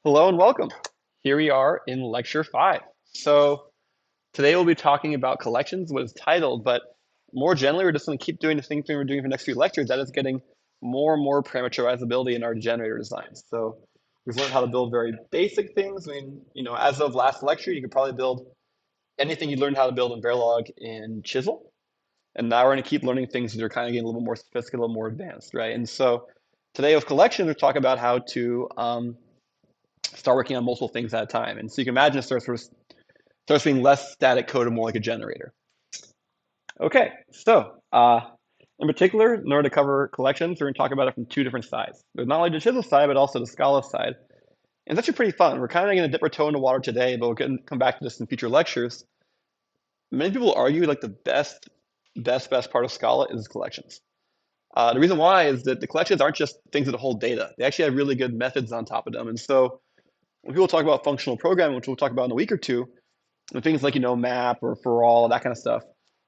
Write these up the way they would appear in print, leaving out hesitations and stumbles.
Hello and welcome. Here we are in lecture 5. So today we'll be talking about collections, what is titled, but more generally, we're just going to keep doing the thing we're doing for the next few lectures. That is getting more and more parameterizability in our generator designs. So we've learned how to build very basic things. I mean, as of last lecture, you could probably build anything you learned how to build in Verilog in Chisel. And now we're going to keep learning things that are kind of getting a little bit more sophisticated, a little more advanced, right? And so today with collections, we're talking about how to start working on multiple things at a time. And so you can imagine it starts being less static code and more like a generator. Okay, so in particular, in order to cover collections, we're going to talk about it from two different sides. There's not only the Chisel side, but also the Scala side. And it's actually pretty fun. We're kind of going to dip our toe in the water today, but we'll come back to this in future lectures. Many people argue like the best part of Scala is collections. The reason why is that the collections aren't just things that hold data. They actually have really good methods on top of them. And so when people talk about functional programming, which we'll talk about in a week or two, and things like, map or for all, that kind of stuff,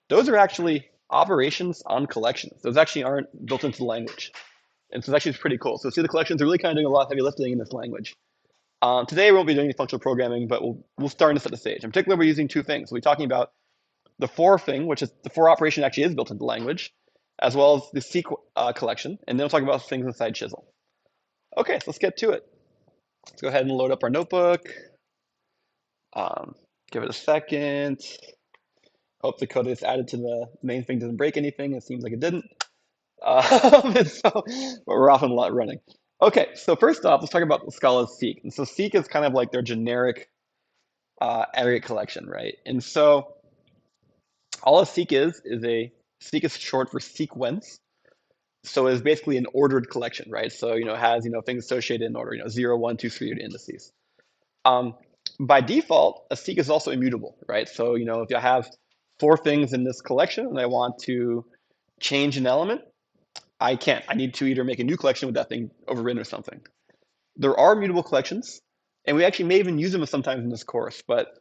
those are actually operations on collections. Those actually aren't built into the language. And so it's actually pretty cool. So see, the collections are really kind of doing a lot of heavy lifting in this language. Today we won't be doing any functional programming, but we'll start to set the stage. In particular, we're using two things. We'll be talking about the for thing, which is the for operation actually is built into the language, as well as the seek collection. And then we'll talk about things inside Chisel. Okay, so let's get to it. Let's go ahead and load up our notebook. Um, Give it a second. Hope the code that's added to the main thing doesn't break anything. It seems like it didn't. But we're off and running. Okay, so first off, let's talk about Scala's seek. And so seek is kind of like their generic aggregate collection, right? And so all a seek is short for sequence. So it's basically an ordered collection, right? So it has things associated in order, 0, 1, 2, 3 indices. Um, by default, a seek is also immutable, right? So, if I have 4 things in this collection and I want to change an element, I can't. I need to either make a new collection with that thing overridden or something. There are mutable collections, and we actually may even use them sometimes in this course, but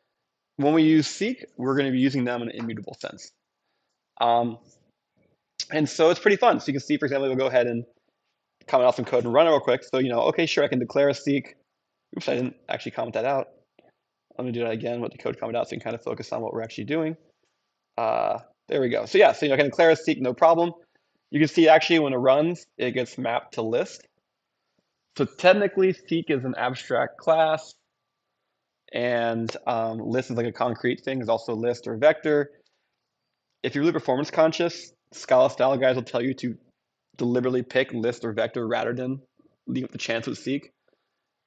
when we use seek, we're going to be using them in an immutable sense. Um, and so it's pretty fun. So you can see, for example, we'll go ahead and comment out some code and run it real quick. So, okay, sure, I can declare a seek. Oops, I didn't actually comment that out. Let me do that again with the code comment out so you can kind of focus on what we're actually doing. There we go. So yeah, so I can declare a seek, no problem. You can see actually when it runs, it gets mapped to list. So technically, seek is an abstract class, and list is like a concrete thing. There's also list or vector. If you're really performance conscious, Scala style guys will tell you to deliberately pick list or vector rather than leave the chance with seek.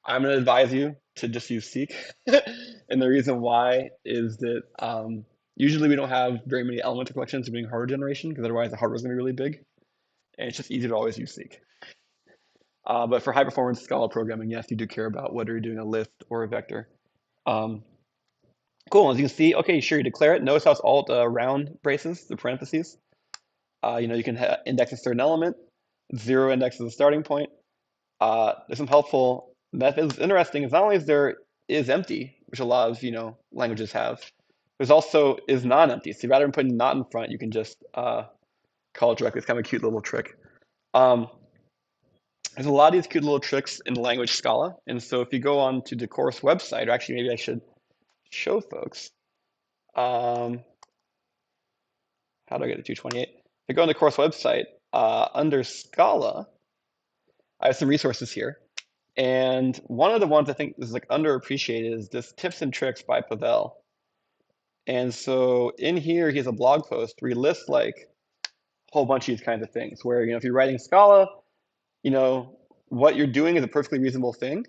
I'm going to advise you to just use seek. And the reason why is that usually we don't have very many elemental collections doing hardware generation because otherwise the hardware is going to be really big. And it's just easier to always use seek. But for high performance Scala programming, yes, you do care about whether you're doing a list or a vector. Um, cool. As you can see, okay, sure, you declare it. Notice how it's all round braces, the parentheses. You can index a certain element. 0 index is the starting point. There's some helpful methods. Interesting is not only is there is empty, which a lot of languages have, there's also is non-empty. So rather than putting not in front, you can just call it directly. It's kind of a cute little trick. Um, there's a lot of these cute little tricks in the language Scala. And so if you go on to the course website, or actually maybe I should show folks. How do I get to 228? If I go on the course website, under Scala, I have some resources here. And one of the ones I think is like underappreciated is this tips and tricks by Pavel. And so in here, he has a blog post where he lists like a whole bunch of these kinds of things where, if you're writing Scala, what you're doing is a perfectly reasonable thing,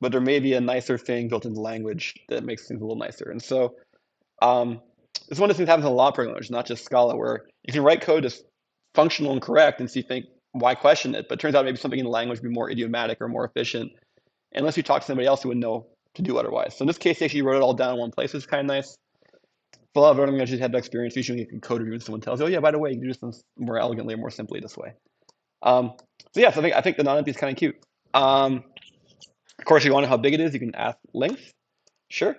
but there may be a nicer thing built into the language that makes things a little nicer. And so it's one of the things that happens in a lot of programming, not just Scala, where you can write code that's functional and correct, and so you think, why question it? But it turns out maybe something in the language would be more idiomatic or more efficient, unless you talk to somebody else who would know to do otherwise. So in this case, they actually wrote it all down in one place, which is kind of nice. For a lot of programming languages have that experience. Usually you can code review and someone tells you, oh yeah, by the way, you can do this more elegantly or more simply this way. So yeah, so I think the non-empty is kind of cute. Of course, if you want to know how big it is, you can ask length. Sure.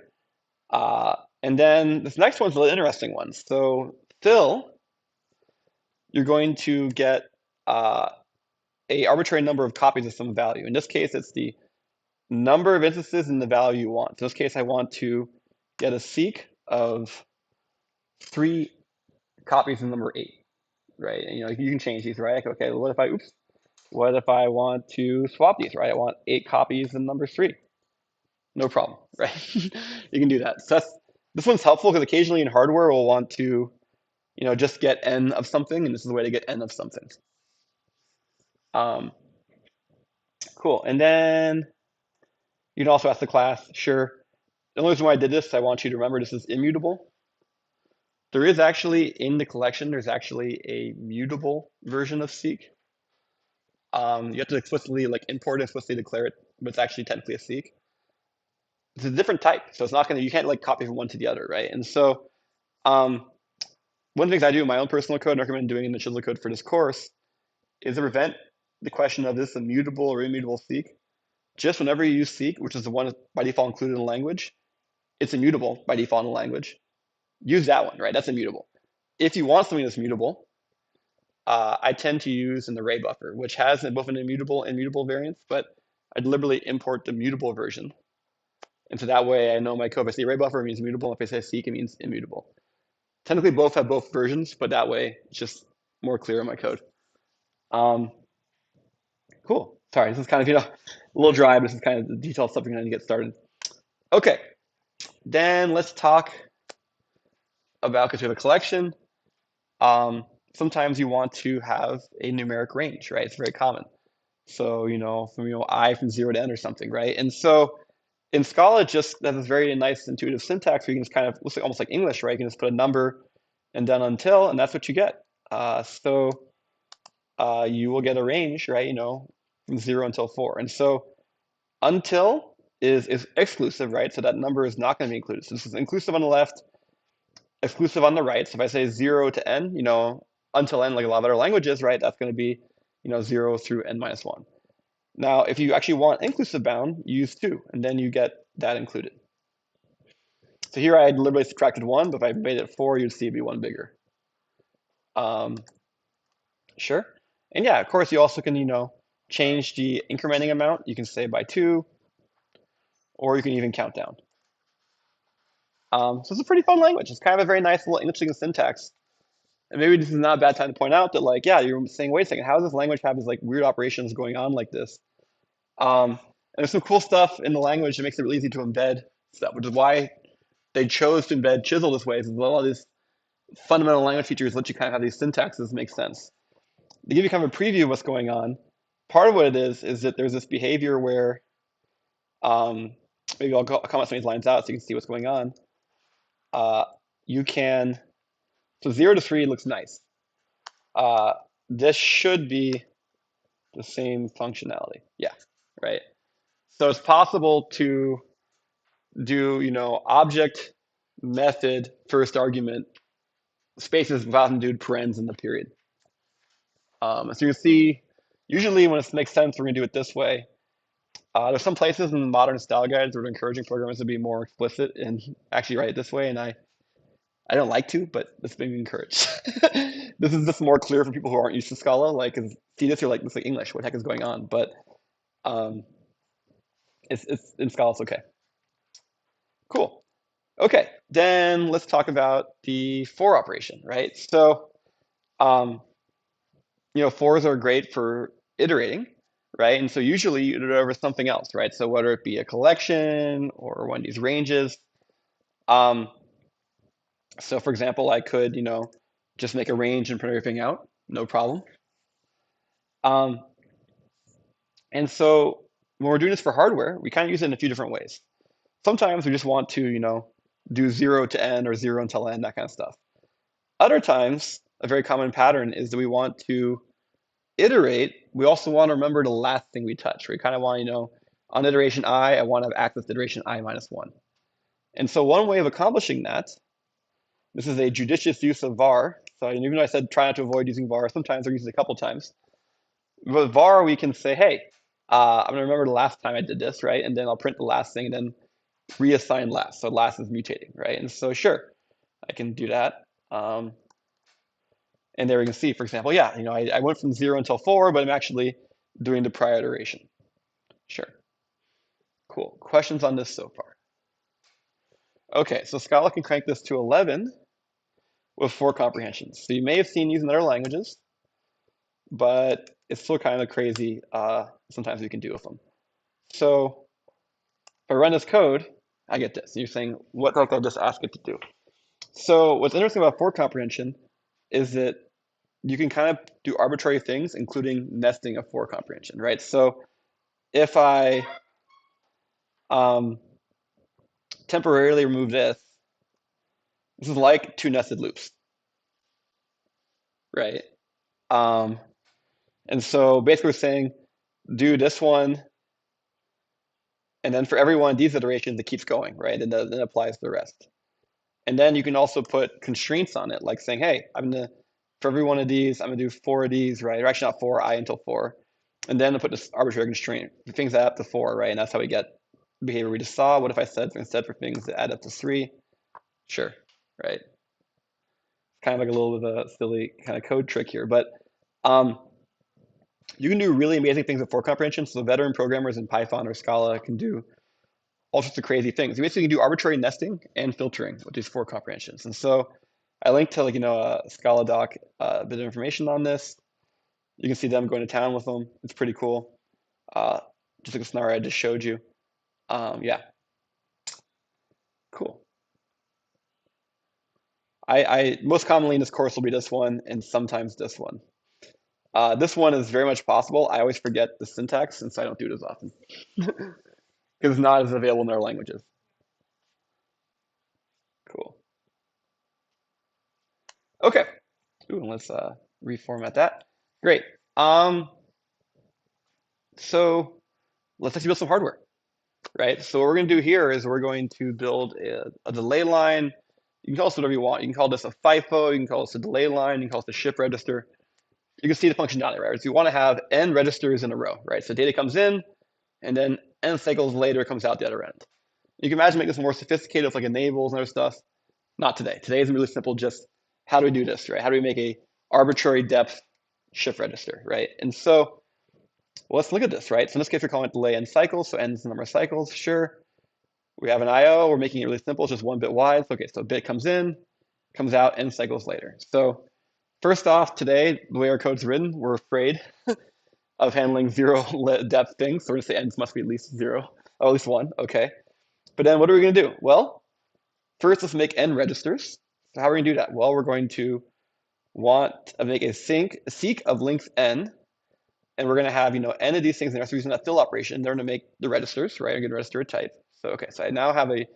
And then this next one's a little interesting one. So fill, you're going to get a arbitrary number of copies of some value. In this case, it's the number of instances in the value you want. So in this case, I want to get a seek of 3 copies of number 8, right? And you can change these, right? Okay, what if I want to swap these, right? I want 8 copies of number 3. No problem, right? You can do that. So this one's helpful because occasionally in hardware we'll want to, just get n of something, and this is the way to get n of something. Cool. And then you can also ask the class, sure. The only reason why I did this, I want you to remember this is immutable. There is actually, in the collection, there's actually a mutable version of seek. You have to explicitly import and explicitly declare it, but it's actually technically a seek. It's a different type, so it's not you can't copy from one to the other, right? And so one of the things I do in my own personal code and recommend doing in the Chisel code for this course is to prevent the question of this immutable or immutable seek. Just whenever you use seek, which is the one by default included in the language, it's immutable by default in the language. Use that one, right? That's immutable. If you want something that's mutable, I tend to use an array buffer, which has both an immutable and mutable variants, but I deliberately import the mutable version. And so that way I know my code. If I say array buffer, it means mutable. If I say seek, it means immutable. Technically, both have both versions, but that way it's just more clear in my code. Cool. Sorry, this is kind of, a little dry, but this is kind of the detailed stuff we're going to get started. Okay, then let's talk about, because we have a collection, sometimes you want to have a numeric range, right? It's very common. So, from I from 0 to n or something, right? And so in Scala, just has this very nice intuitive syntax where you can just kind of, looks like almost like English, right? You can just put a number and then until, and that's what you get. So you will get a range, right? From 0 until 4. And so until is exclusive, right? So that number is not going to be included. So this is inclusive on the left, exclusive on the right. So if I say 0 to n, until n, like a lot of other languages, right? That's going to be, 0 through n minus 1. Now, if you actually want inclusive bound, use 2, and then you get that included. So here I deliberately subtracted 1, but if I made it 4, you'd see it'd be 1 bigger. Sure. And yeah, of course, you also can, change the incrementing amount. You can say by 2, or you can even count down. So it's a pretty fun language. It's kind of a very nice little English syntax. And maybe this is not a bad time to point out that, yeah, you're saying, wait a second, how does this language have these weird operations going on like this? And there's some cool stuff in the language that makes it really easy to embed stuff, which is why they chose to embed Chisel this way. Is a lot of these fundamental language features let you kind of have these syntaxes make sense. To give you kind of a preview of what's going on, part of what it is that there's this behavior where, maybe I'll comment some of these lines out so you can see what's going on. You can, so 0 to 3 looks nice. This should be the same functionality. Yeah, right. So it's possible to do, object, method, first argument, spaces without include parens in the period. So you can see, usually when it makes sense, we're going to do it this way. There's some places in the modern style guides where they're encouraging programmers to be more explicit and actually write it this way, and I don't like to, but it's being encouraged. This is just more clear for people who aren't used to Scala. See this, you're like, this is like English. What the heck is going on? But it's in Scala, it's okay. Cool. Okay, then let's talk about the for operation, right? So, fors are great for iterating, right? And so usually you iterate over something else, right? So whether it be a collection or one of these ranges. So for example, I could, just make a range and print everything out, no problem. And so when we're doing this for hardware, we kind of use it in a few different ways. Sometimes we just want to, do 0 to n or 0 until n, that kind of stuff. Other times, a very common pattern is that we want to iterate. We also want to remember the last thing we touch. We kind of want, on iteration I want to have access to iteration I minus 1. And so one way of accomplishing that, this is a judicious use of var. So even though I said try not to avoid using var, sometimes we're using it a couple times. With var, we can say, hey, I'm going to remember the last time I did this, right? And then I'll print the last thing and then reassign last. So last is mutating, right? And so sure, I can do that. And there we can see, for example, yeah, I went from 0 until 4, but I'm actually doing the prior iteration. Sure. Cool. Questions on this so far? Okay, so Scala can crank this to 11 with 4 comprehensions. So you may have seen these in other languages, but it's still kind of crazy sometimes we can do with them. So if I run this code, I get this. You're saying, what did I just ask it to do? So what's interesting about 4 comprehension is that you can kind of do arbitrary things, including nesting of 4 comprehension, right? So if I temporarily remove this is like 2 nested loops, right? And so basically we're saying, do this one, and then for every one of these iterations, it keeps going, right? And then it applies to the rest. And then you can also put constraints on it, like saying, hey, for every one of these, I'm gonna do 4 of these, right? Or actually not 4, I until 4. And then I put this arbitrary constraint for things that add up to 4, right? And that's how we get behavior we just saw. What if I said instead for things that add up to 3? Sure, right? Kind of like a little bit of a silly kind of code trick here, but you can do really amazing things with 4 comprehension. So the veteran programmers in Python or Scala can do all sorts of crazy things. You basically can do arbitrary nesting and filtering with these 4 comprehensions. And so I linked to a Scala doc, a bit of information on this. You can see them going to town with them. It's pretty cool. Just like a scenario I just showed you. Yeah, cool. I most commonly in this course will be this one and sometimes this one. This one is very much possible. I always forget the syntax, and so I don't do it as often because it's not as available in our languages. Cool. Okay. Ooh, let's reformat that. Great. So let's actually build some hardware, right? So what we're going to do here is we're going to build a delay line. You can call this whatever you want. You can call this a FIFO. You can call this a delay line. You can call this a shift register. You can see the functionality, right? So you want to have n registers in a row, right? So data comes in, and then n cycles later it comes out the other end. You can imagine making this more sophisticated with like enables and other stuff. Not today. Today is really simple. Just how do we do this, right? How do we make a arbitrary depth shift register, right? And so let's look at this, right? So in this case, we're calling it delay n cycles. So n is the number of cycles. Sure. We have an IO. We're making it really simple. It's just 1 bit wide. So, okay, so a bit comes in, comes out n cycles later. So first off, today, the way our code's written, we're afraid of handling 0 depth things. So we're going to say n must be at least 0, or at least 1. Okay. But then what are we going to do? Well, first, let's make n registers. So how are we going to do that? Well, we're going to make a seek of length n, and we're going to have n of these things, and we're using that fill operation. They're going to make the registers, right? I'm going to register a type. So okay, so I now have a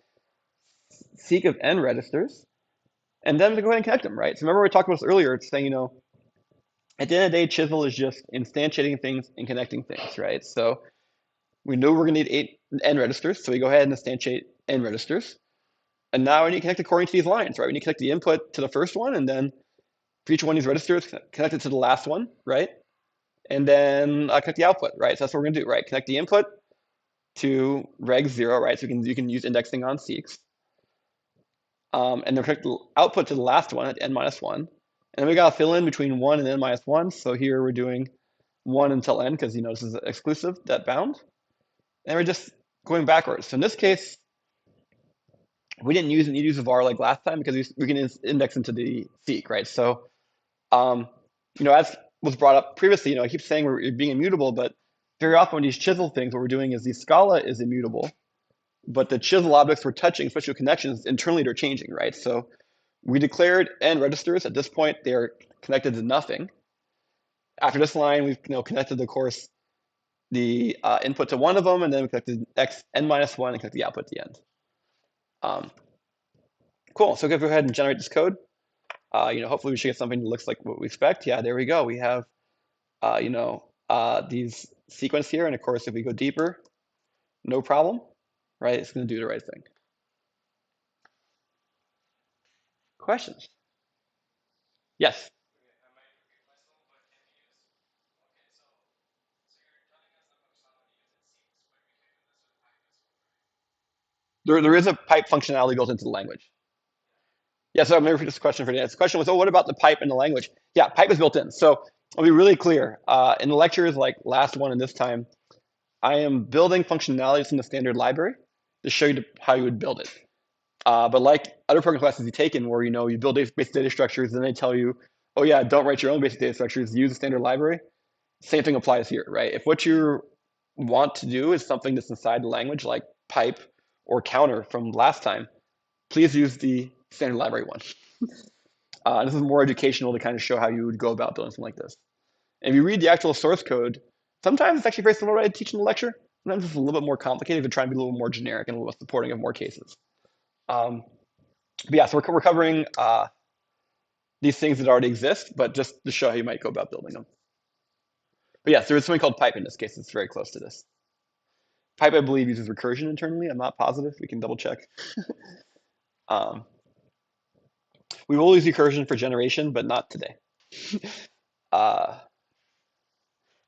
seek of n registers, and then I'm going to go ahead and connect them, right? So remember we talked about this earlier. It's saying at the end of the day, Chisel is just instantiating things and connecting things, right? So we know we're going to need n registers, so we go ahead and instantiate n registers. And now we need to connect according to these lines, right? We need to connect the input to the first one, and then for each one of these registers, connect it to the last one, right? And then connect the output, right? So that's what we're going to do, right? Connect the input to reg 0, right? So you can use indexing on seeks. And then connect the output to the last one at n minus 1. And then we got to fill in between 1 and n minus 1. So here we're doing 1 until n because this is exclusive, that bound. And we're just going backwards. So in this case, we didn't use an use of var like last time because we can index into the seek, right? So, as was brought up previously, I keep saying we're being immutable, but very often when these chisel things, what we're doing is the Scala is immutable, but the chisel objects we're touching, especially connections, internally they're changing, right? So we declared n registers. At this point, they're connected to nothing. After this line, we've connected, of course, the input to one of them, and then we connected x n minus 1 and connect the output at the end. Cool. So go ahead and generate this code. Hopefully we should get something that looks like what we expect. Yeah, there we go. We have, these sequence here. And of course, if we go deeper, no problem, right? It's going to do the right thing. Questions? Yes. There is a pipe functionality built into the language. Yeah, so I'm going to repeat this question for you. This question was, what about the pipe in the language? Yeah, pipe is built in. So I'll be really clear. In the lectures, like last one and this time, I am building functionalities in the standard library to show you how you would build it. But like other programming classes you take in where you build basic data structures and they tell you, oh yeah, don't write your own basic data structures, use the standard library. Same thing applies here, right? If what you want to do is something that's inside the language like pipe or counter from last time, please use the standard library one. This is more educational to kind of show how you would go about building something like this. And if you read the actual source code, sometimes it's actually very similar to what I teach in the lecture. Sometimes it's a little bit more complicated if you're trying to be a little more generic and a little supporting of more cases. But yeah, so we're covering these things that already exist, but just to show how you might go about building them. But yes, there is something called pipe in this case. It's very close to this. Pipe, I believe, uses recursion internally. I'm not positive. We can double check. um, we will use recursion for generation, but not today. uh,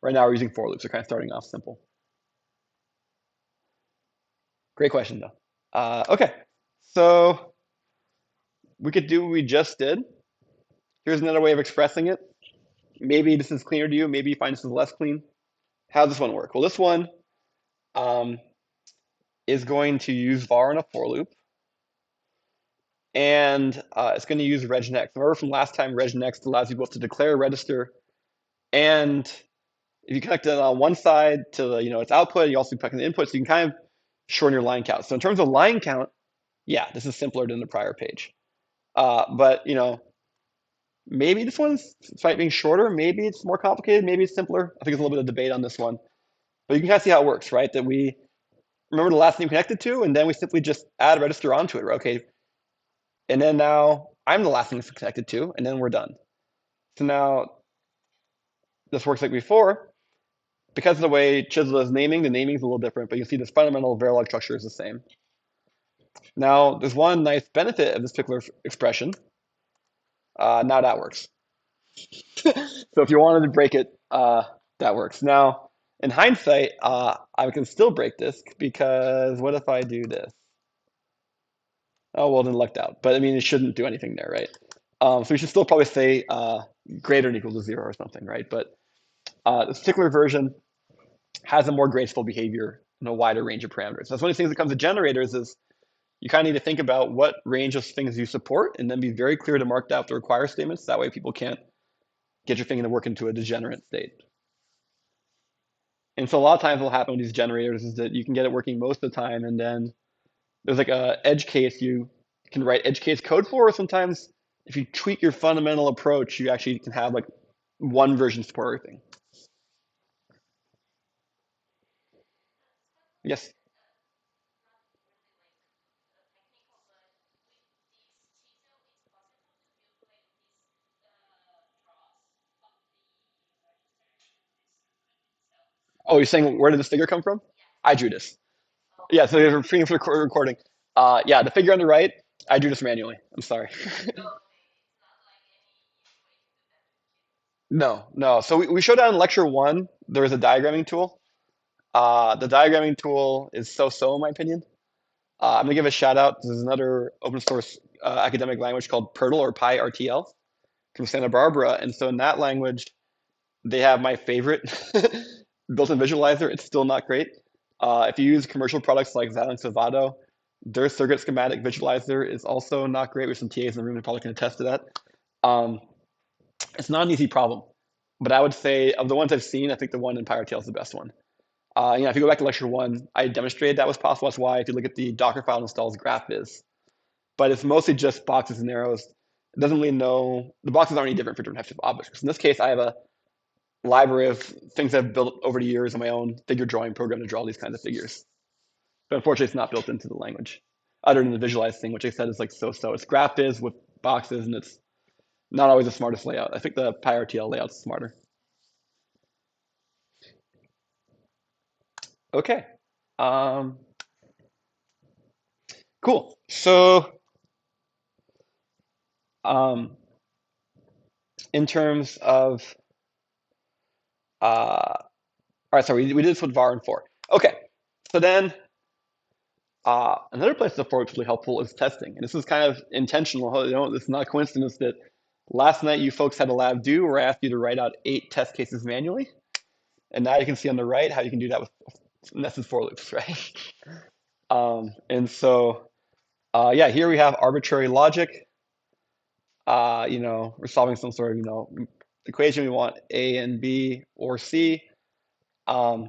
right now we're using for loops. We're kind of starting off simple. Great question, though. Okay, so we could do what we just did. Here's another way of expressing it. Maybe this is cleaner to you. Maybe you find this is less clean. How does this one work? Well, this one is going to use var in a for loop. And it's going to use regnext. Remember from last time, regnext allows you both to declare a register and if you connect it on one side to the, its output, you also connect the input, so you can kind of shorten your line count. So in terms of line count, yeah, this is simpler than the prior page. But maybe this one's, despite being shorter, maybe it's more complicated, maybe it's simpler. I think there's a little bit of debate on this one. But you can kind of see how it works, right? That we remember the last name connected to, and then we simply just add a register onto it, okay? And then now I'm the last name it's connected to, and then we're done. So now this works like before. Because of the way Chisel is naming, the naming is a little different, but you see this fundamental Verilog structure is the same. Now, there's one nice benefit of this particular expression. Now that works. So if you wanted to break it, that works. Now, in hindsight, I can still break this because what if I do this? Oh, well, then lucked out. But I mean, it shouldn't do anything there, right? So we should still probably say greater than equal to 0 or something, right? But this particular version has a more graceful behavior and a wider range of parameters. That's one of the things that comes to generators is you kind of need to think about what range of things you support and then be very clear to mark out the require statements. That way people can't get your thing to work into a degenerate state. And so a lot of times what will happen with these generators is that you can get it working most of the time and then there's like a edge case you can write edge case code for, or sometimes if you tweak your fundamental approach, you actually can have like one version support everything. Yes. Oh, you're saying where did this figure come from? I drew this. Yeah, so you're freeing for recording. Yeah, the figure on the right, I drew this manually. I'm sorry. No, no. So we showed out in lecture one, there is a diagramming tool. The diagramming tool is so-so in my opinion. I'm gonna give a shout out. There's another open source academic language called Pertl or PyRTL from Santa Barbara. And so in that language, they have my favorite built-in visualizer. It's still not great. If you use commercial products like Xilinx Avado, their circuit schematic visualizer is also not great. With some TAs in the room, they probably can attest to that. It's not an easy problem, but I would say of the ones I've seen, I think the one in PyRTL is the best one. If you go back to lecture one, I demonstrated that was possible. That's why if you look at the Docker file installs GraphViz, but it's mostly just boxes and arrows. It doesn't really know, the boxes aren't any different for different types of objects. In this case, I have a library of things I've built over the years on my own figure drawing program to draw these kinds of figures. But unfortunately, it's not built into the language, other than the visualize thing, which I said is like so-so. It's GraphViz with boxes, and it's not always the smartest layout. I think the PyRTL layout's smarter. Okay. Cool. So in terms of, all right, so we did this with var and for. Okay, so then another place the for is really helpful is testing. And this is kind of intentional. This is not a coincidence that last night you folks had a lab do where I asked you to write out 8 test cases manually. And now you can see on the right how you can do that with nested for loops, right? And so, yeah, here we have arbitrary logic. We're solving some sort of, equation. We want A and B or C. Um,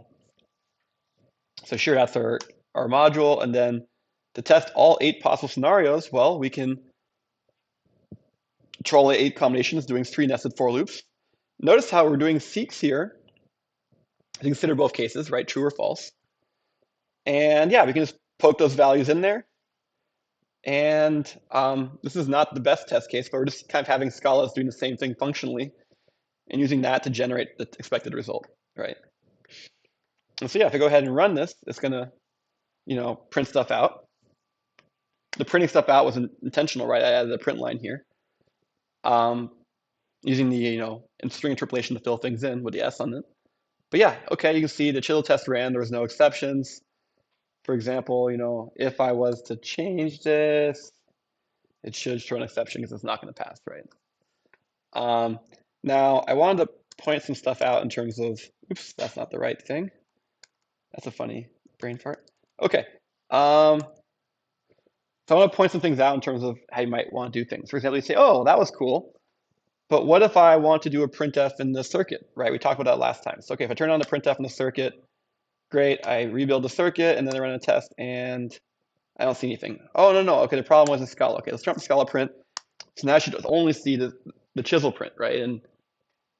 so sure, that's our module. And then to test all 8 possible scenarios, well, we can control 8 combinations doing 3 nested for loops. Notice how we're doing seeks here to consider both cases, right? True or false. And yeah, we can just poke those values in there. And this is not the best test case, but we're just kind of having Scala doing the same thing functionally and using that to generate the expected result, right? And so yeah, if I go ahead and run this, it's gonna, print stuff out. The printing stuff out was intentional, right? I added a print line here, using the string interpolation to fill things in with the S on it. But yeah, okay, you can see the Chisel test ran. There was no exceptions. For example, if I was to change this, it should throw an exception because it's not going to pass, right? Now, I wanted to point some stuff out in terms of, oops, that's not the right thing. That's a funny brain fart. Okay. So I want to point some things out in terms of how you might want to do things. For example, you say, oh, that was cool. But what if I want to do a printf in the circuit, right? We talked about that last time. So, okay, if I turn on the printf in the circuit, great, I rebuild the circuit, and then I run a test, and I don't see anything. Oh, no. Okay, the problem was in Scala. Okay, let's turn up the Scala print. So now I should only see the Chisel print, right? And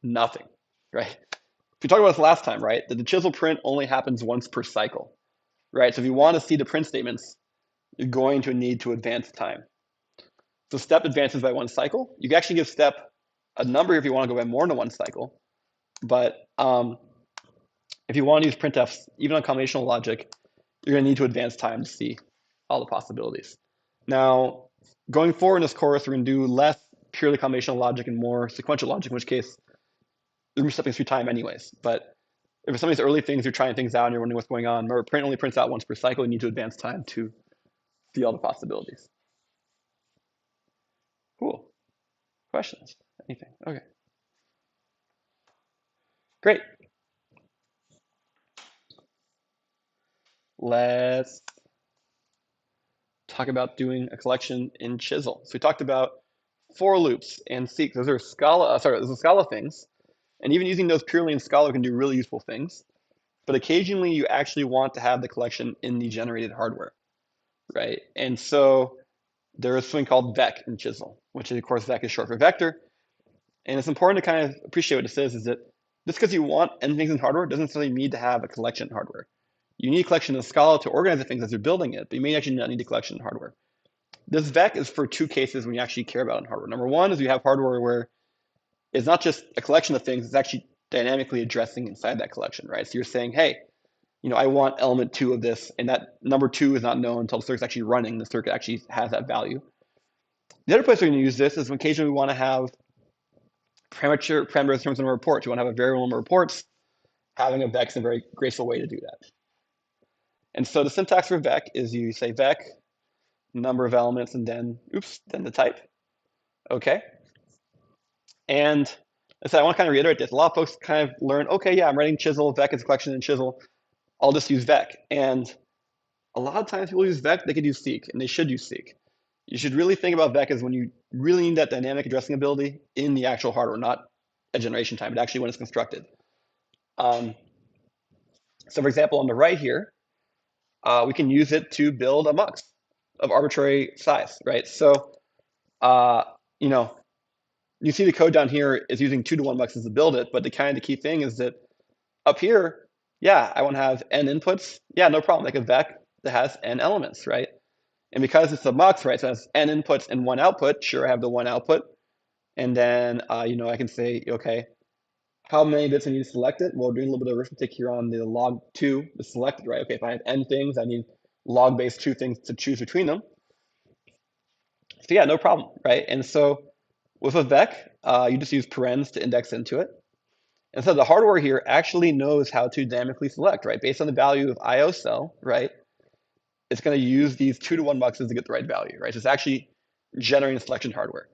nothing, right? We talked about this last time, right? That the Chisel print only happens once per cycle, right? So if you want to see the print statements, you're going to need to advance time. So step advances by 1 cycle. You can actually give step a number if you want to go by more than 1 cycle. But if you want to use printfs, even on combinational logic, you're going to need to advance time to see all the possibilities. Now, going forward in this course, we're going to do less purely combinational logic and more sequential logic, in which case we're going to be stepping through time anyways. But if some of these early things, you're trying things out and you're wondering what's going on, remember, print only prints out once per cycle. You need to advance time to see all the possibilities. Cool. Questions? Anything? Okay. Great. Let's talk about doing a collection in Chisel. So we talked about for loops and seek. Those are Scala, those are Scala things. And even using those purely in Scala can do really useful things. But occasionally you actually want to have the collection in the generated hardware, right? And so there is something called Vec in Chisel, which is, of course, Vec is short for vector. And it's important to kind of appreciate what this is that just because you want n things in hardware doesn't necessarily need to have a collection in hardware. You need a collection in Scala to organize the things as you're building it, but you may actually not need a collection in hardware. This Vec is for 2 cases when you actually care about in hardware. Number 1 is you have hardware where it's not just a collection of things, it's actually dynamically addressing inside that collection, right? So you're saying, hey, I want element 2 of this, and that number 2 is not known until the circuit's actually running. The circuit actually has that value. The other place we're going to use this is when occasionally we want to have parameters in terms of reports. You want to have a variable number of reports. Having a vec is a very graceful way to do that. And so the syntax for vec is you say vec, number of elements, and then the type. Okay. And so I want to kind of reiterate this. A lot of folks kind of learn, okay, yeah, I'm writing Chisel, vec is a collection in Chisel. I'll just use vec. And a lot of times people use vec, they could use seek, and they should use seek. You should really think about vec as when you really need that dynamic addressing ability in the actual hardware, not at generation time, but actually when it's constructed. So for example, on the right here, we can use it to build a mux of arbitrary size, right? So, you see the code down here is using 2-to-1 muxes to build it, but the key thing is that up here, yeah, I want to have n inputs. Yeah, no problem. Like a vec that has n elements, right? And because it's a mux, right, so it has n inputs and 1 output, sure, I have the 1 output. And then, I can say, okay, how many bits I need to select it? Well, doing a little bit of arithmetic here on the log 2, the selected, right? Okay, if I have n things, I need log base 2 things to choose between them. So yeah, no problem, right? And so with a vec, you just use parens to index into it. And so the hardware here actually knows how to dynamically select, right? Based on the value of IO cell, right? It's going to use these 2-to-1 muxes to get the right value, right? So it's actually generating selection hardware.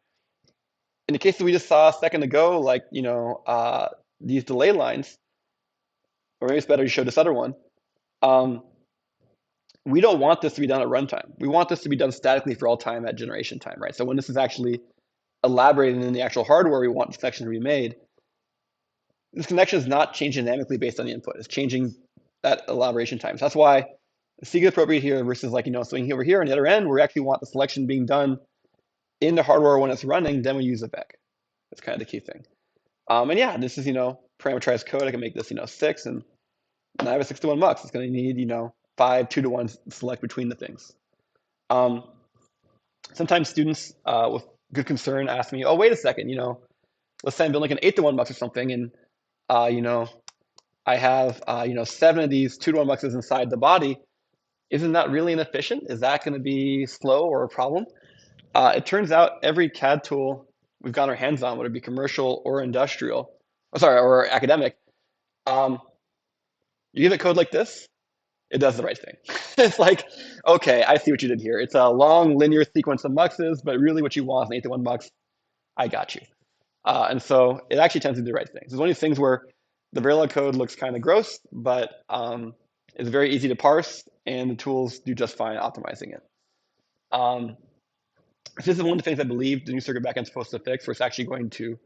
In the case that we just saw a second ago, like, these delay lines, or maybe it's better to show this other one. We don't want this to be done at runtime. We want this to be done statically for all time at generation time, right? So when this is actually elaborated in the actual hardware we want the connection to be made, this connection is not changing dynamically based on the input. It's changing at elaboration time. So that's why the seek is appropriate here versus like, swinging over here on the other end, where we actually want the selection being done in the hardware when it's running, then we use a vec. That's kind of the key thing. And yeah, this is, parameterized code. I can make this, 6, and I have a 6-to-1 mux. It's going to need, 5 2-to-1 select between the things. Sometimes students with good concern ask me, oh, wait a second, let's say I'm building like an 8-to-1 mux or something, and, I have, 7 of these 2-to-1 muxes inside the body. Isn't that really inefficient? Is that going to be slow or a problem? It turns out every CAD tool we've got our hands on, whether it be commercial or industrial, or academic, you give it code like this, it does the right thing. It's like, okay, I see what you did here. It's a long linear sequence of muxes, but really what you want is an 8-to-1 mux. I got you. And so it actually tends to do the right thing. So it's one of these things where the Verilog code looks kind of gross, but it's very easy to parse, and the tools do just fine optimizing it. This is one of the things I believe the new circuit backend is supposed to fix, where it's actually going to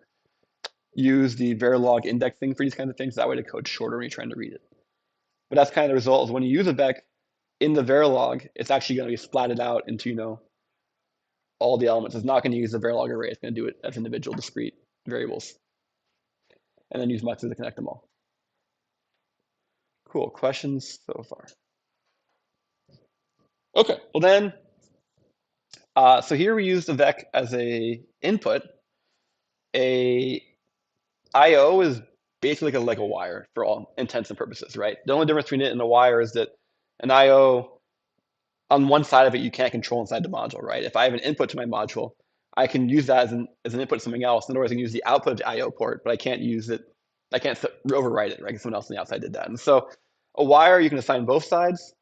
use the Verilog indexing for these kinds of things. That way the code's shorter when you're trying to read it. But that's kind of the result is when you use a vec in the Verilog, it's actually going to be splatted out into, all the elements. It's not going to use the Verilog array. It's going to do it as individual discrete variables. And then use muxes to connect them all. Cool. Questions so far? Okay. Well then, so here we use the vec as a input. A I/O is basically like a wire for all intents and purposes, right? The only difference between it and a wire is that an I/O, on one side of it, you can't control inside the module, right? If I have an input to my module, I can use that as an input to something else. In other words, I can use the output of the I/O port, but I can't use it. I can't overwrite it, right? Because someone else on the outside did that. And so a wire, you can assign both sides.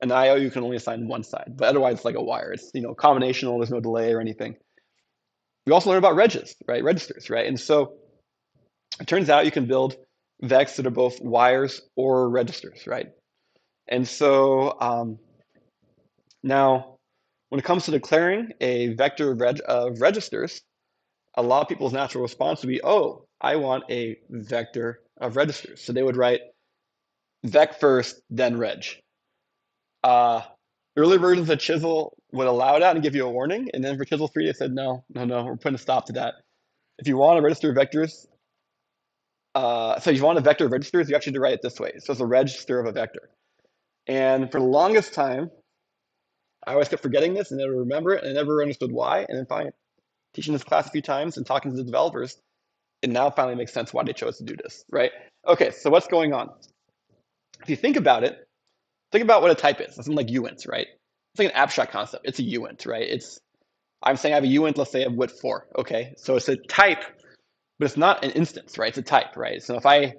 An I/O, you can only assign one side. But otherwise, it's like a wire. It's combinational. There's no delay or anything. We also learned about registers, right? And so it turns out you can build vecs that are both wires or registers, right? And so now, when it comes to declaring a vector of registers, a lot of people's natural response would be, oh, I want a vector of registers. So they would write vec first, then reg. Early versions of Chisel would allow that and give you a warning. And then for Chisel 3, they said, no, we're putting a stop to that. If you want to register vectors, so if you want a vector of registers, you actually have to write it this way. So it's a register of a vector. And for the longest time, I always kept forgetting this and never remember it, and I never understood why. And then finally, teaching this class a few times and talking to the developers, it now finally makes sense why they chose to do this, right? Okay, so what's going on? If you think about it, think about what a type is. Something like uint, right? It's like an abstract concept. It's a uint, right? I'm saying I have a uint, let's say of width 4. Okay, so it's a type, but it's not an instance, right? It's a type, right? So if I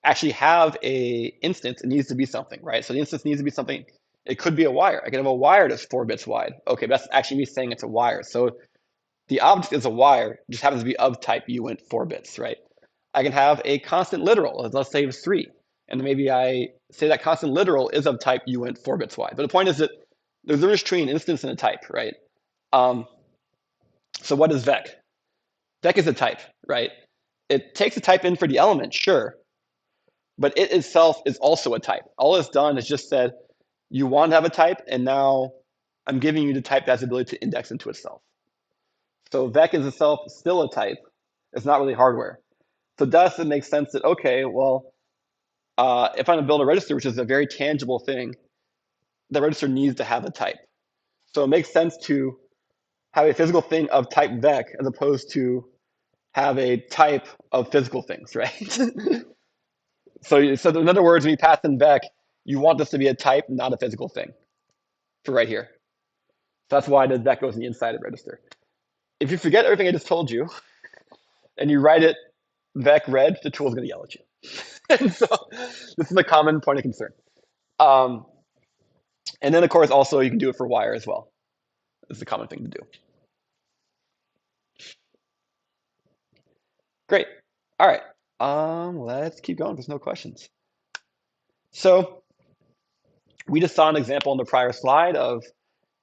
actually have a instance, it needs to be something, right? So the instance needs to be something. It could be a wire. I can have a wire that's 4 bits wide. Okay, but that's actually me saying it's a wire. So the object is a wire, it just happens to be of type uint 4 bits, right? I can have a constant literal, let's say it's 3. And maybe I say that constant literal is of type uint 4 bits wide. But the point is that there's a difference between an instance and a type, right? So what is vec? Vec is a type, right? It takes a type in for the element, sure, but it itself is also a type. All it's done is just said, you want to have a type, and now I'm giving you the type that has the ability to index into itself. So vec is itself still a type. It's not really hardware. So thus it makes sense that, okay, well, if I'm going to build a register, which is a very tangible thing, the register needs to have a type. So it makes sense to have a physical thing of type vec as opposed to have a type of physical things, right? So in other words, when you pass in vec, you want this to be a type, not a physical thing for right here. So that's why the vec goes in the inside of register. If you forget everything I just told you, and you write it vec reg, the tool is going to yell at you. And so this is a common point of concern. And then, of course, also you can do it for wire as well. This is a common thing to do. Great. All right. Let's keep going. There's no questions. So we just saw an example on the prior slide of,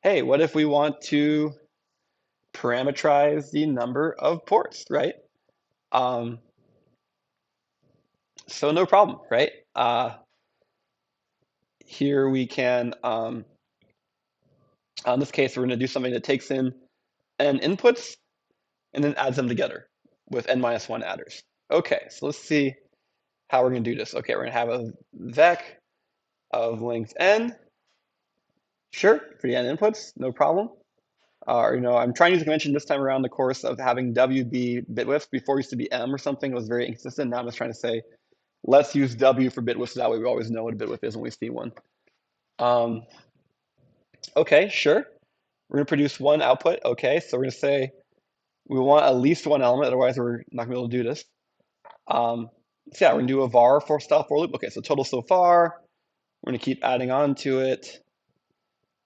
hey, what if we want to parameterize the number of ports, right? So no problem, right? Here we can, in this case, we're going to do something that takes in n inputs and then adds them together with n minus 1 adders. Okay, so let's see how we're going to do this. Okay, we're going to have a vec of length n. Sure, for the n inputs, no problem. I'm trying to use a convention this time around the course of having w be bit width. Before it used to be m or something. It was very inconsistent. Now I'm just trying to say, let's use w for bit width so that way we always know what a bit width is when we see one. Okay, sure. We're going to produce one output. Okay, so we're going to say we want at least one element, otherwise we're not going to be able to do this. So yeah, we're going to do a var for style for loop. Okay, so total so far. We're going to keep adding on to it.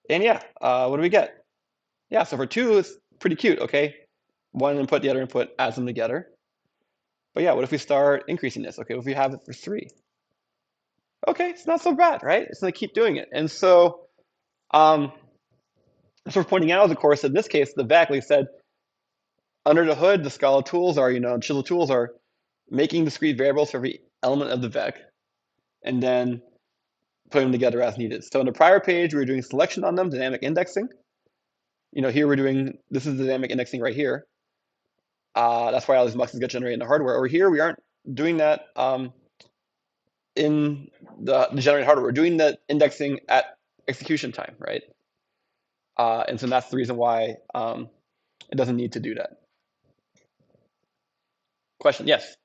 And yeah, what do we get? Yeah, so for 2, it's pretty cute, okay? One input, the other input, adds them together. But yeah, what if we start increasing this? Okay, what if we have it for 3? Okay, it's not so bad, right? It's going to keep doing it. And so, as we're pointing out, of course, in this case, the VEC, like I said, under the hood, the Scala tools are, Chisel tools are making discrete variables for every element of the VEC, and then putting them together as needed. So in the prior page, we were doing selection on them, dynamic indexing. Here we're doing, this is the dynamic indexing right here. That's why all these muxes get generated in the hardware. Over here, we aren't doing that in the generated hardware. We're doing the indexing at execution time, right? And so that's the reason why it doesn't need to do that. Question? Yes.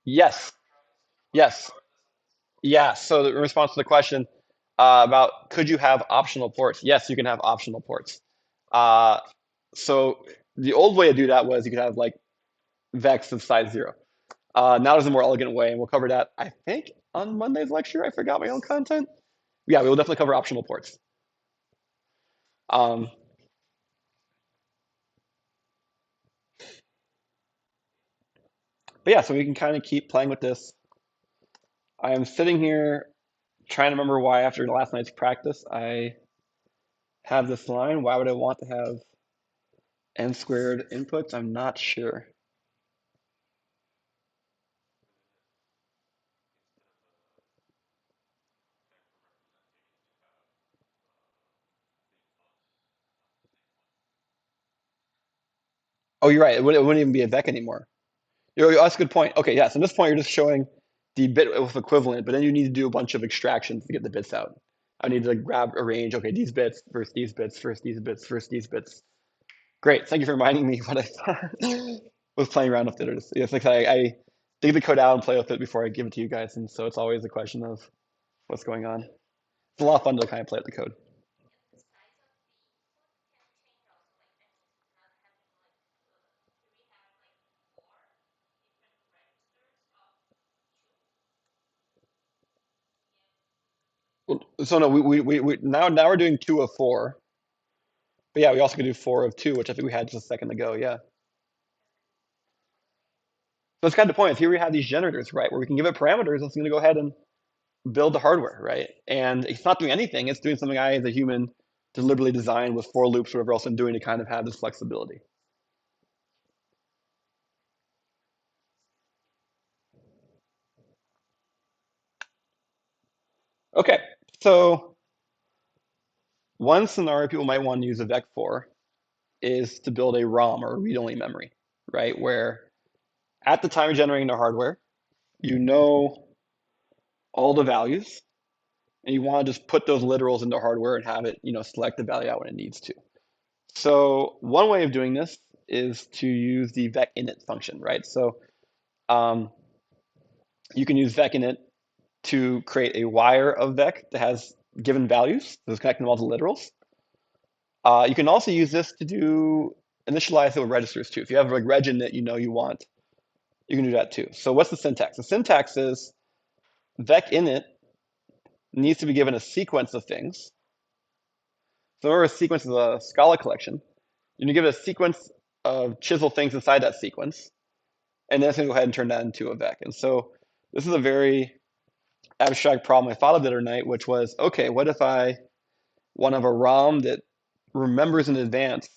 Yes. Yes. Yeah. So the response to the question about could you have optional ports? Yes, you can have optional ports. Uh, so the old way to do that was you could have like vex of size 0. Now there's a more elegant way, and we'll cover that, I think, on Monday's lecture. I forgot my own content. Yeah, we will definitely cover optional ports. But yeah, so we can kind of keep playing with this. I am sitting here trying to remember why after last night's practice I have this line. Why would I want to have n squared inputs? I'm not sure. Oh, you're right. It wouldn't even be a vec anymore. That's a good point. Okay, yeah. So at this point, you're just showing the bit with equivalent, but then you need to do a bunch of extractions to get the bits out. I need to grab a range. Okay, these bits versus these bits versus these bits versus these bits. Great. Thank you for reminding me what I was playing around with it. It's like I dig the code out and play with it before I give it to you guys, and so it's always a question of what's going on. It's a lot of fun to kind of play with the code. So no, we now we're doing 2 of 4. But yeah, we also could do 4 of 2, which I think we had just a second ago. Yeah. So that's kind of the point. Here we have these generators, right, where we can give it parameters. It's going to go ahead and build the hardware, right? And it's not doing anything. It's doing something I, as a human, deliberately designed with for loops, whatever else I'm doing to kind of have this flexibility. Okay, so one scenario people might want to use a vec for is to build a ROM or read-only memory, right? Where at the time of generating the hardware, you know all the values, and you want to just put those literals into hardware and have it, select the value out when it needs to. So one way of doing this is to use the VecInit function, right? So you can use VecInit to create a wire of vec that has given values. So it's connecting them all to literals. You can also use this to do initialize it with registers too. If you have like reginit you want, you can do that too. So what's the syntax? The syntax is VecInit needs to be given a sequence of things. So in order to sequence is a Scala collection, you need to give it a sequence of chisel things inside that sequence. and then it's going to go ahead and turn that into a vec. And so this is a very abstract problem I thought of the other night, which was, okay, what if I want to have a ROM that remembers in advance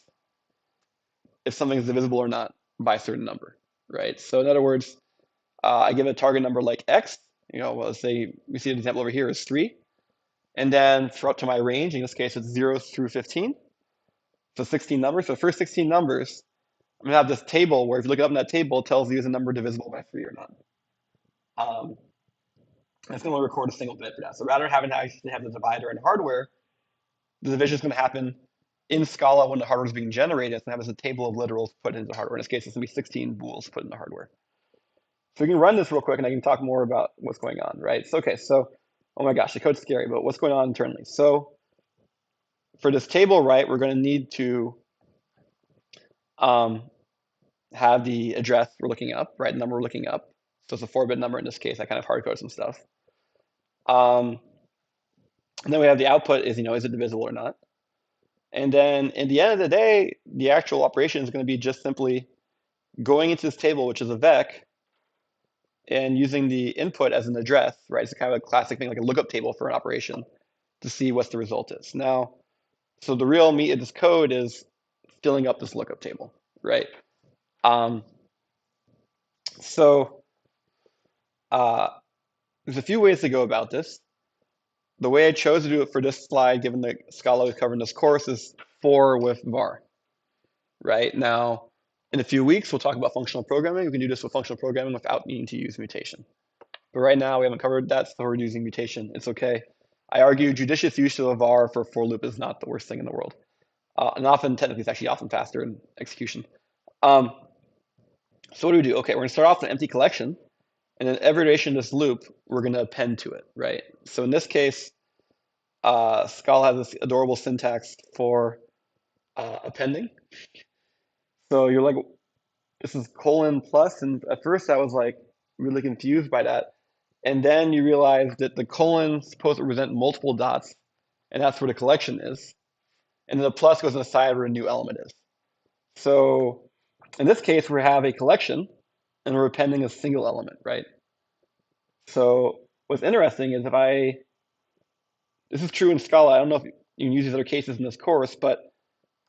if something is divisible or not by a certain number, right? So in other words, I give a target number like x, well, let's say we see an example over here is 3, and then for up to my range, in this case it's 0 through 15, so 16 numbers. So the first 16 numbers, I'm going to have this table where if you look it up in that table, it tells you is a number divisible by 3 or not. It's going to record a single bit for that. So rather than having to actually have the divider in hardware, the division is going to happen in Scala when the hardware is being generated. It's going to have as a table of literals put into the hardware. In this case, it's going to be 16 bools put in the hardware. So we can run this real quick, and I can talk more about what's going on, right? So, okay, so, oh my gosh, the code's scary, but what's going on internally? So for this table, right, we're going to need to have the address we're looking up, right, the number we're looking up. So it's a 4-bit number in this case. I kind of hard-code some stuff. And then we have the output is, is it divisible or not? And then in the end of the day, the actual operation is going to be just simply going into this table, which is a vec, and using the input as an address, right? It's kind of a classic thing, like a lookup table for an operation to see what the result is. Now, so the real meat of this code is filling up this lookup table, right? So there's a few ways to go about this. The way I chose to do it for this slide, given the Scala we've covered in this course, is for with var, right? Now, in a few weeks, we'll talk about functional programming. We can do this with functional programming without needing to use mutation. But right now, we haven't covered that, so we're using mutation. It's okay. I argue judicious use of a var for a for loop is not the worst thing in the world. And often, technically, it's actually often faster in execution. So what do we do? Okay, we're going to start off with an empty collection. And then every iteration of this loop, we're going to append to it, right? So in this case, Scala has this adorable syntax for appending. So you're like, this is colon plus. And at first I was like really confused by that. And then you realize that the colon is supposed to represent multiple dots. And that's where the collection is. And then the plus goes on the side where a new element is. So in this case, we have a collection and we're appending a single element, right? So what's interesting is this is true in Scala. I don't know if you can use these other cases in this course, but